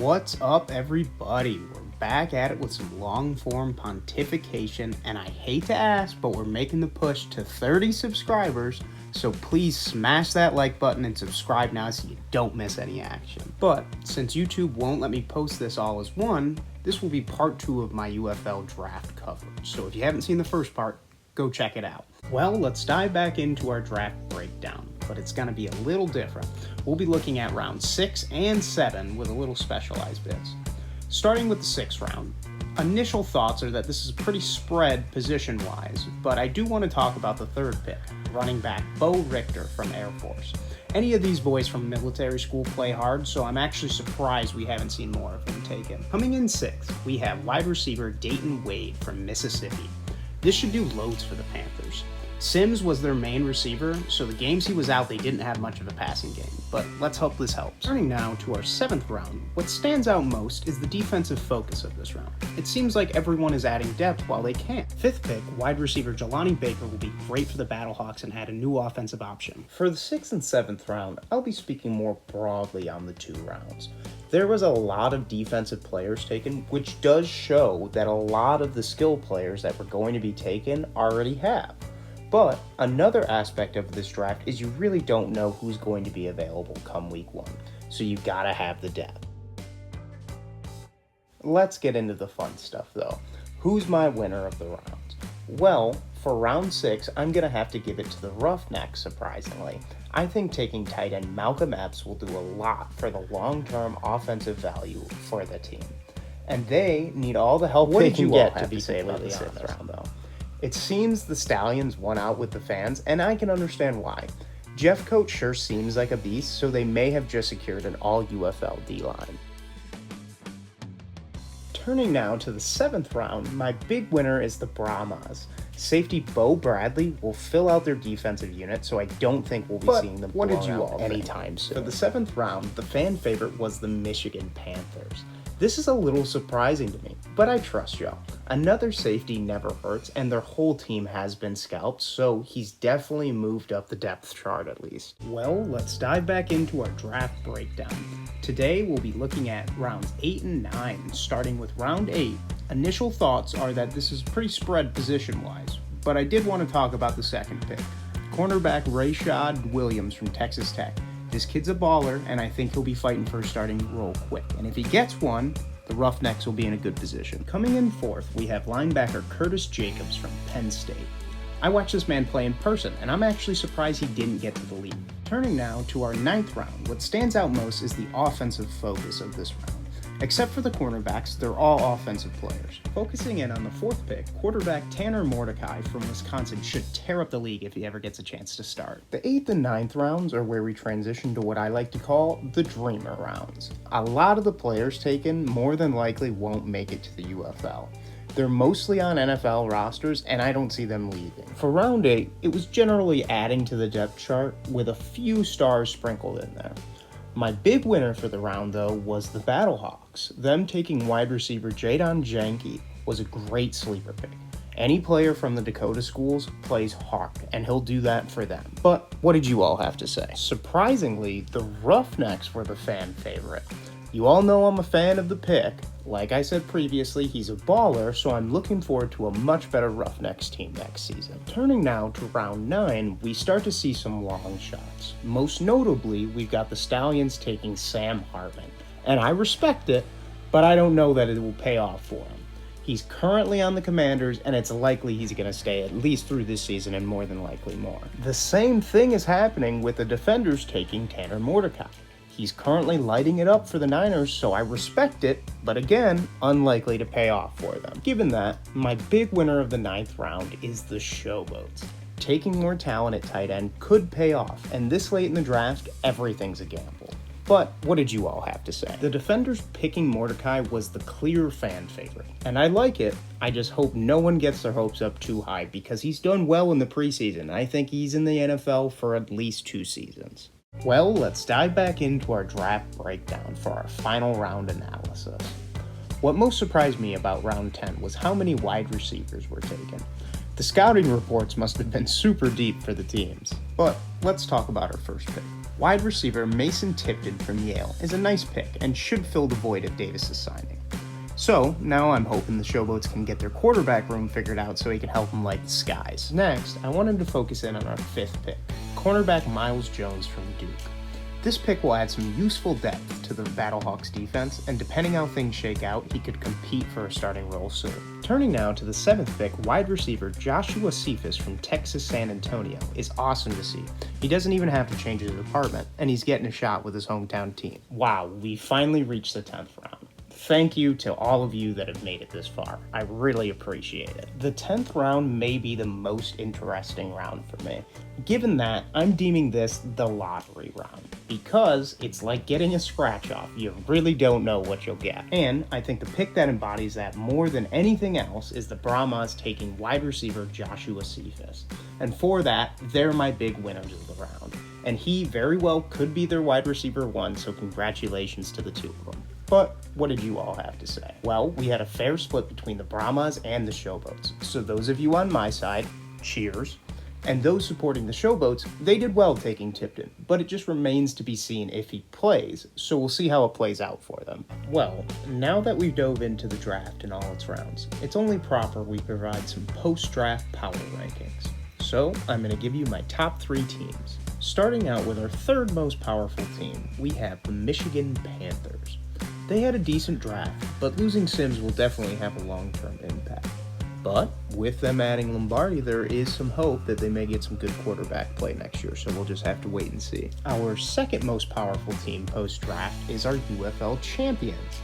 What's up, everybody? We're back at it with some long-form pontification, and I hate to ask, but we're making the push to 30 subscribers, so please smash that like button and subscribe now so you don't miss any action. But since YouTube won't let me post this all as one, this will be part 2 of my UFL draft coverage, so if you haven't seen the first part, go check it out. Well, let's dive back into our draft breakdown, but it's going to be a little different. We'll be looking at round 6 and 7 with a little specialized bits. Starting with the 6th round, initial thoughts are that this is pretty spread position-wise, but I do want to talk about the 3rd pick, running back Bo Richter from Air Force. Any of these boys from military school play hard, so I'm actually surprised we haven't seen more of him taken. Coming in 6th, we have wide receiver Dayton Wade from Mississippi. This should do loads for the Panthers. Sims was their main receiver, so the games he was out, they didn't have much of a passing game, but let's hope this helps. Turning now to our 7th round, what stands out most is the defensive focus of this round. It seems like everyone is adding depth while they can. 5th pick, wide receiver Jelani Baker will be great for the Battlehawks and add a new offensive option. For the 6th and 7th round, I'll be speaking more broadly on the 2 rounds. There was a lot of defensive players taken, which does show that a lot of the skill players that were going to be taken already have. But another aspect of this draft is you really don't know who's going to be available come week 1, so you gotta have the depth. Let's get into the fun stuff though. Who's my winner of the rounds? Well, for round 6, I'm gonna have to give it to the Roughnecks, surprisingly. I think taking tight end Malcolm Epps will do a lot for the long-term offensive value for the team. And they need all the help they can get to be completely honest. Round though. It seems the Stallions won out with the fans, and I can understand why. Jeff Coach sure seems like a beast, so they may have just secured an all-UFL D-line. Turning now to the 7th round, my big winner is the Brahmas. Safety Bo Bradley will fill out their defensive unit, so I don't think we'll be seeing them blown out anytime soon. For the 7th round, the fan favorite was the Michigan Panthers. This is a little surprising to me, but I trust y'all. Another safety never hurts, and their whole team has been scalped, so he's definitely moved up the depth chart at least. Well, let's dive back into our draft breakdown. Today, we'll be looking at rounds 8 and 9, starting with round 8. Initial thoughts are that this is pretty spread position-wise, but I did want to talk about the 2nd pick. Cornerback Rashad Williams from Texas Tech. This kid's a baller, and I think he'll be fighting for a starting role quick. And if he gets one, the Roughnecks will be in a good position. Coming in 4th, we have linebacker Curtis Jacobs from Penn State. I watched this man play in person, and I'm actually surprised he didn't get to the league. Turning now to our 9th round, what stands out most is the offensive focus of this round. Except for the cornerbacks, they're all offensive players. Focusing in on the 4th pick, quarterback Tanner Mordecai from Wisconsin should tear up the league if he ever gets a chance to start. The 8th and 9th rounds are where we transition to what I like to call the dreamer rounds. A lot of the players taken more than likely won't make it to the UFL. They're mostly on NFL rosters, and I don't see them leaving. For round 8, it was generally adding to the depth chart with a few stars sprinkled in there. My big winner for the round, though, was the Battlehawks. Them taking wide receiver Jadon Janke was a great sleeper pick. Any player from the Dakota schools plays hard, and he'll do that for them. But what did you all have to say? Surprisingly, the Roughnecks were the fan favorite. You all know I'm a fan of the pick. Like I said previously, he's a baller, so I'm looking forward to a much better Roughnecks team next season. Turning now to round 9, we start to see some long shots. Most notably, we've got the Stallions taking Sam Hartman. And I respect it, but I don't know that it will pay off for him. He's currently on the Commanders, and it's likely he's going to stay at least through this season and more than likely more. The same thing is happening with the Defenders taking Tanner Mordecai. He's currently lighting it up for the Niners, so I respect it, but again, unlikely to pay off for them. Given that, my big winner of the 9th round is the Showboats. Taking more talent at tight end could pay off, and this late in the draft, everything's a gamble. But what did you all have to say? The Defenders picking Mordecai was the clear fan favorite, and I like it. I just hope no one gets their hopes up too high because he's done well in the preseason. I think he's in the NFL for at least 2 seasons. Well, let's dive back into our draft breakdown for our final round analysis. What most surprised me about round 10 was how many wide receivers were taken. The scouting reports must have been super deep for the teams. But let's talk about our first pick. Wide receiver Mason Tipton from Yale is a nice pick and should fill the void of Davis's signing. So, now I'm hoping the Showboats can get their quarterback room figured out so he can help them light the skies. Next, I wanted to focus in on our 5th pick, cornerback Miles Jones from Duke. This pick will add some useful depth to the Battlehawks defense, and depending how things shake out, he could compete for a starting role soon. Turning now to the 7th pick, wide receiver Joshua Cephas from Texas San Antonio is awesome to see. He doesn't even have to change his department, and he's getting a shot with his hometown team. Wow, we finally reached the 10th round. Thank you to all of you that have made it this far. I really appreciate it. The 10th round may be the most interesting round for me. Given that, I'm deeming this the lottery round, because it's like getting a scratch off. You really don't know what you'll get. And I think the pick that embodies that more than anything else is the Brahmas taking wide receiver Joshua Cephas. And for that, they're my big winners of the round. And he very well could be their wide receiver 1, so congratulations to the 2 of them. But what did you all have to say? Well, we had a fair split between the Brahmas and the Showboats. So those of you on my side, cheers. And those supporting the Showboats, they did well taking Tipton, but it just remains to be seen if he plays, so we'll see how it plays out for them. Well, now that we've dove into the draft in all its rounds, it's only proper we provide some post-draft power rankings. So I'm going to give you my top 3 teams. Starting out with our 3rd most powerful team, we have the Michigan Panthers. They had a decent draft, but losing Sims will definitely have a long-term impact. But with them adding Lombardi, there is some hope that they may get some good quarterback play next year, so we'll just have to wait and see. Our 2nd most powerful team post-draft is our UFL champions.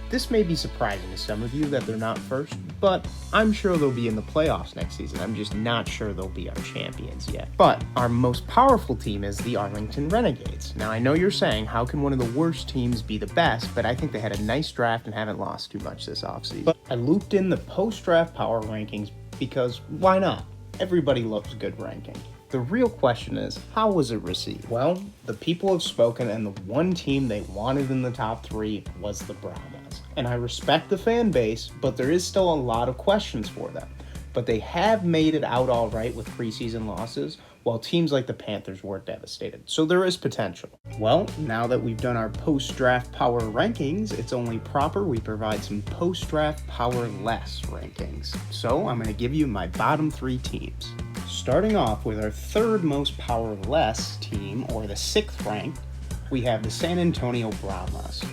This may be surprising to some of you that they're not first, but I'm sure they'll be in the playoffs next season. I'm just not sure they'll be our champions yet. But our most powerful team is the Arlington Renegades. Now, I know you're saying, how can one of the worst teams be the best? But I think they had a nice draft and haven't lost too much this offseason. But I looped in the post-draft power rankings because why not? Everybody loves good ranking. The real question is, how was it received? Well, the people have spoken, and the one team they wanted in the top 3 was the Brahmas. And I respect the fan base, but there is still a lot of questions for them. But they have made it out all right with preseason losses, while teams like the Panthers were devastated. So there is potential. Well, now that we've done our post-draft power rankings, it's only proper we provide some post-draft power-less rankings. So I'm going to give you my bottom 3 teams. Starting off with our 3rd most power-less team, or the 6th ranked, we have the San Antonio Brahmas.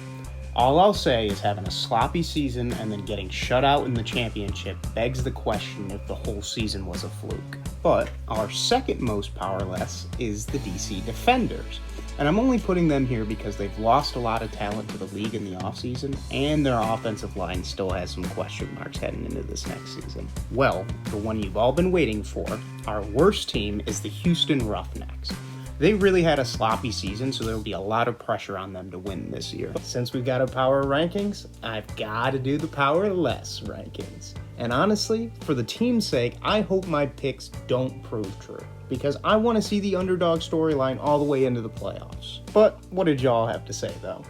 All I'll say is having a sloppy season and then getting shut out in the championship begs the question if the whole season was a fluke. But our 2nd most powerless is the DC Defenders. And I'm only putting them here because they've lost a lot of talent to the league in the offseason, and their offensive line still has some question marks heading into this next season. Well, the one you've all been waiting for, our worst team is the Houston Roughnecks. They really had a sloppy season, so there will be a lot of pressure on them to win this year. Since we've got a power rankings, I've got to do the power less rankings. And honestly, for the team's sake, I hope my picks don't prove true, because I want to see the underdog storyline all the way into the playoffs. But what did y'all have to say, though?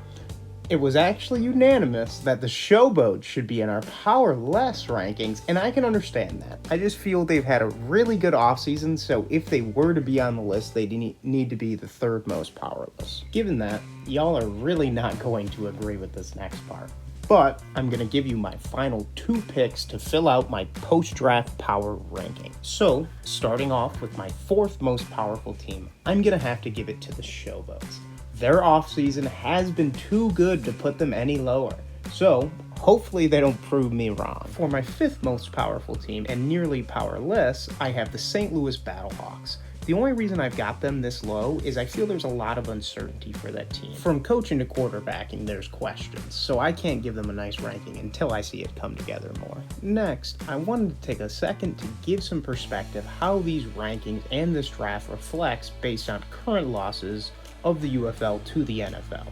It was actually unanimous that the Showboats should be in our power less rankings, and I can understand that. I just feel they've had a really good offseason, so if they were to be on the list, they need to be the 3rd most powerless. Given that, y'all are really not going to agree with this next part. But I'm going to give you my final 2 picks to fill out my post-draft power ranking. So, starting off with my 4th most powerful team, I'm going to have to give it to the Showboats. Their offseason has been too good to put them any lower, so hopefully they don't prove me wrong. For my 5th most powerful team, and nearly powerless, I have the St. Louis Battlehawks. The only reason I've got them this low is I feel there's a lot of uncertainty for that team. From coaching to quarterbacking, there's questions, so I can't give them a nice ranking until I see it come together more. Next, I wanted to take a second to give some perspective how these rankings and this draft reflects based on current losses of the UFL to the NFL.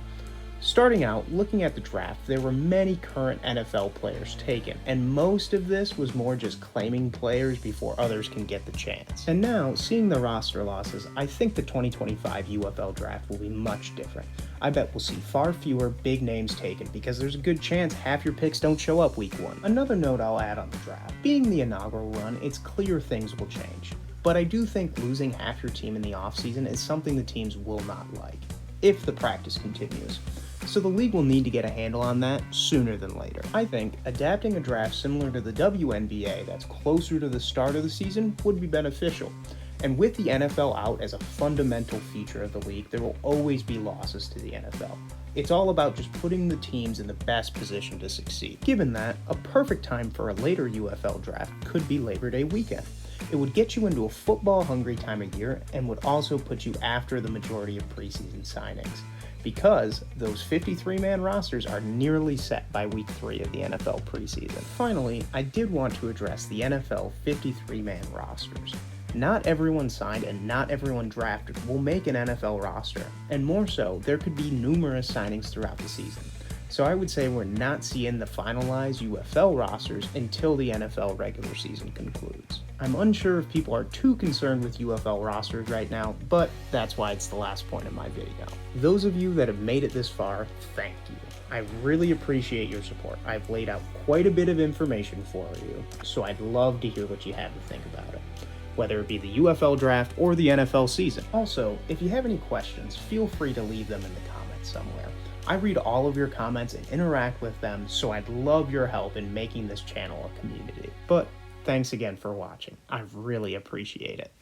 Starting out, looking at the draft, there were many current NFL players taken, and most of this was more just claiming players before others can get the chance. And now, seeing the roster losses, I think the 2025 UFL draft will be much different. I bet we'll see far fewer big names taken because there's a good chance half your picks don't show up week 1. Another note I'll add on the draft. Being the inaugural run, it's clear things will change. But I do think losing half your team in the offseason is something the teams will not like. if the practice continues. So the league will need to get a handle on that sooner than later. I think adapting a draft similar to the WNBA that's closer to the start of the season would be beneficial. And with the NFL out as a fundamental feature of the league, there will always be losses to the NFL. It's all about just putting the teams in the best position to succeed. Given that, a perfect time for a later UFL draft could be Labor Day weekend. It would get you into a football-hungry time of year and would also put you after the majority of preseason signings, because those 53-man rosters are nearly set by week 3 of the NFL preseason. Finally, I did want to address the NFL 53-man rosters. Not everyone signed and not everyone drafted will make an NFL roster, and more so, there could be numerous signings throughout the season. So I would say we're not seeing the finalized UFL rosters until the NFL regular season concludes. I'm unsure if people are too concerned with UFL rosters right now, but that's why it's the last point of my video. Those of you that have made it this far, thank you. I really appreciate your support. I've laid out quite a bit of information for you, so I'd love to hear what you have to think about it, whether it be the UFL draft or the NFL season. Also, if you have any questions, feel free to leave them in the comments somewhere. I read all of your comments and interact with them, so I'd love your help in making this channel a community. But thanks again for watching. I really appreciate it.